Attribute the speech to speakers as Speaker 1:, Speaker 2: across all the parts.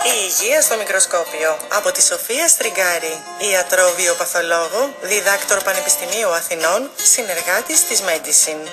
Speaker 1: Η υγεία στο μικροσκόπιο από τη Σοφία Στριγκάρη, ιατρό βιοπαθολόγο, διδάκτορ Πανεπιστημίου Αθηνών, συνεργάτης της Medicine.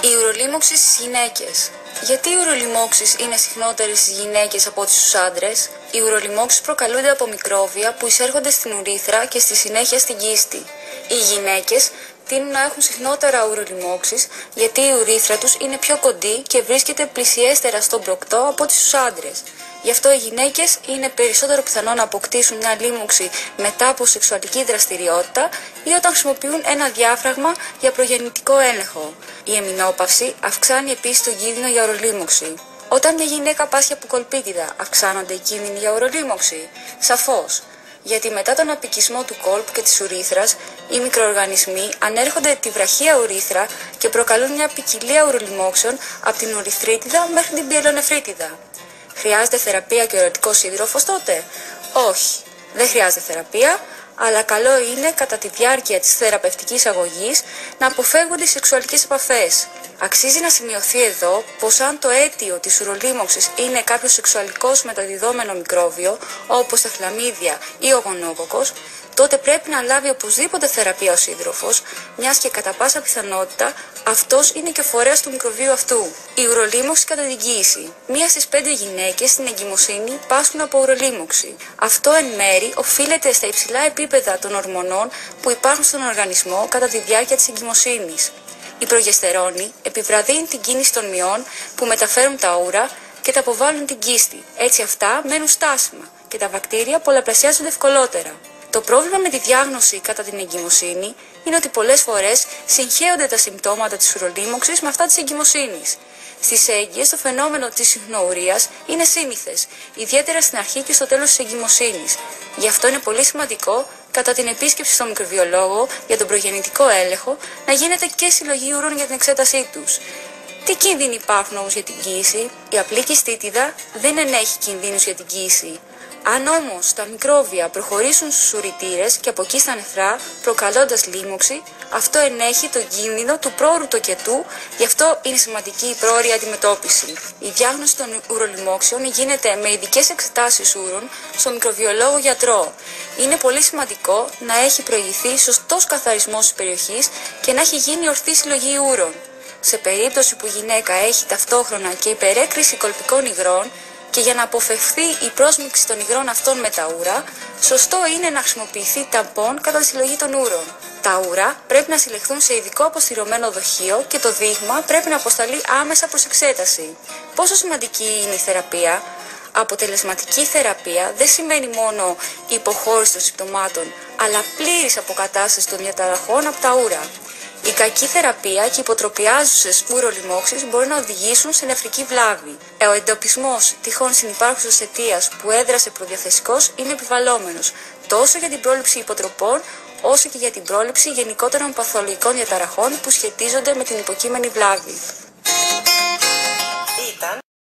Speaker 2: Η ουρολίμωξη στις γυναίκες. Γιατί οι ουρολιμώξεις είναι συχνότερες στις γυναίκες από ό,τι στους άντρες? Οι ουρολιμώξεις προκαλούνται από μικρόβια που εισέρχονται στην ουρήθρα και στη συνέχεια στην κίστη. Οι γυναίκες τείνουν να έχουν συχνότερα ουρολιμώξεις γιατί η ουρήθρα τους είναι πιο κοντή και βρίσκεται πλησιέστερα στον προκτό από ό,τι στους άντρες. Γι' αυτό οι γυναίκες είναι περισσότερο πιθανό να αποκτήσουν μια λίμωξη μετά από σεξουαλική δραστηριότητα ή όταν χρησιμοποιούν ένα διάφραγμα για προγεννητικό έλεγχο. Η εμεινόπαυση αυξάνει επίσης τον κίνδυνο για ουρολίμωξη. Όταν μια γυναίκα πάσχει από κολπίτιδα, αυξάνονται οι κίνδυνοι για ουρολίμωξη? Σαφώς. Γιατί μετά τον απικισμό του κόλπου και της ουρήθρας, οι μικροοργανισμοί ανέρχονται τη βραχία ουρήθρα και προκαλούν μια ποικιλία ουρολιμώξεων από την ουρηθρίτιδα μέχρι την πιελονεφρίτιδα. Χρειάζεται θεραπεία και ορατικός σύντροφος τότε? Όχι, δεν χρειάζεται θεραπεία, αλλά καλό είναι κατά τη διάρκεια της θεραπευτικής αγωγής να αποφεύγονται οι σεξουαλικές επαφές. Αξίζει να σημειωθεί εδώ πως αν το αίτιο της ουρολίμωξης είναι κάποιο σεξουαλικός μεταδιδόμενο μικρόβιο, όπως τα χλαμίδια ή ο γονόκοκκος, τότε πρέπει να λάβει οπωσδήποτε θεραπεία ο σύντροφος, μιας και κατά πάσα πιθανότητα αυτός είναι και ο φορέας του μικροβίου αυτού. Η ουρολίμωξη κατά την κοίηση. 1 στις 5 γυναίκες στην εγκυμοσύνη πάσχουν από ουρολίμωξη. Αυτό εν μέρει οφείλεται στα υψηλά επίπεδα των ορμονών που υπάρχουν στον οργανισμό κατά τη διάρκεια της εγκυμοσύνης. Η προγεστερόνη επιβραδύνει την κίνηση των μυών που μεταφέρουν τα ούρα και τα αποβάλλουν την κίστη. Έτσι αυτά μένουν στάσιμα και τα βακτήρια πολλαπλασιάζονται ευκολότερα. Το πρόβλημα με τη διάγνωση κατά την εγκυμοσύνη είναι ότι πολλές φορές συγχέονται τα συμπτώματα της ουρολίμωξης με αυτά της εγκυμοσύνης. Στις έγκυες το φαινόμενο της συχνοουρίας είναι σύνηθες, ιδιαίτερα στην αρχή και στο τέλος της εγκυμοσύνης. Γι' αυτό είναι πολύ σημαντικό κατά την επίσκεψη στον μικροβιολόγο για τον προγεννητικό έλεγχο να γίνεται και συλλογή ούρων για την εξέτασή τους. Τι κίνδυνοι υπάρχουν όμως για την κοίηση? Η απλή κιστίτιδα δεν ενέχει κινδύνους για την κοίηση. Αν όμως τα μικρόβια προχωρήσουν στους ουρητήρες και από εκεί στα νεφρά, προκαλώντας λίμωξη, αυτό ενέχει τον κίνδυνο του πρόωρου τοκετού, γι' αυτό είναι σημαντική η πρόωρη αντιμετώπιση. Η διάγνωση των ουρολιμώξεων γίνεται με ειδικές εξετάσεις ούρων στον μικροβιολόγο γιατρό. Είναι πολύ σημαντικό να έχει προηγηθεί σωστός καθαρισμός της περιοχής και να έχει γίνει ορθή συλλογή ούρων. Σε περίπτωση που η γυναίκα έχει ταυτόχρονα και υπερέκριση κολπικών υγρών, και για να αποφευθεί η πρόσμιξη των υγρών αυτών με τα ούρα, σωστό είναι να χρησιμοποιηθεί ταμπών κατά τη συλλογή των ούρων. Τα ούρα πρέπει να συλλεχθούν σε ειδικό αποστηρωμένο δοχείο και το δείγμα πρέπει να αποσταλεί άμεσα προς εξέταση. Πόσο σημαντική είναι η θεραπεία? Αποτελεσματική θεραπεία δεν σημαίνει μόνο η υποχώρηση των συμπτωμάτων, αλλά πλήρης αποκατάσταση των διαταραχών από τα ούρα. Η κακή θεραπεία και οι υποτροπιάζουσες ουρολιμώξεις μπορεί να οδηγήσουν σε νεφρική βλάβη. Ο εντοπισμός τυχόν συνυπάρχουσας αιτίας που έδρασε προδιαθεσικός είναι επιβαλλόμενος τόσο για την πρόληψη υποτροπών όσο και για την πρόληψη γενικότερων παθολογικών διαταραχών που σχετίζονται με την υποκείμενη βλάβη.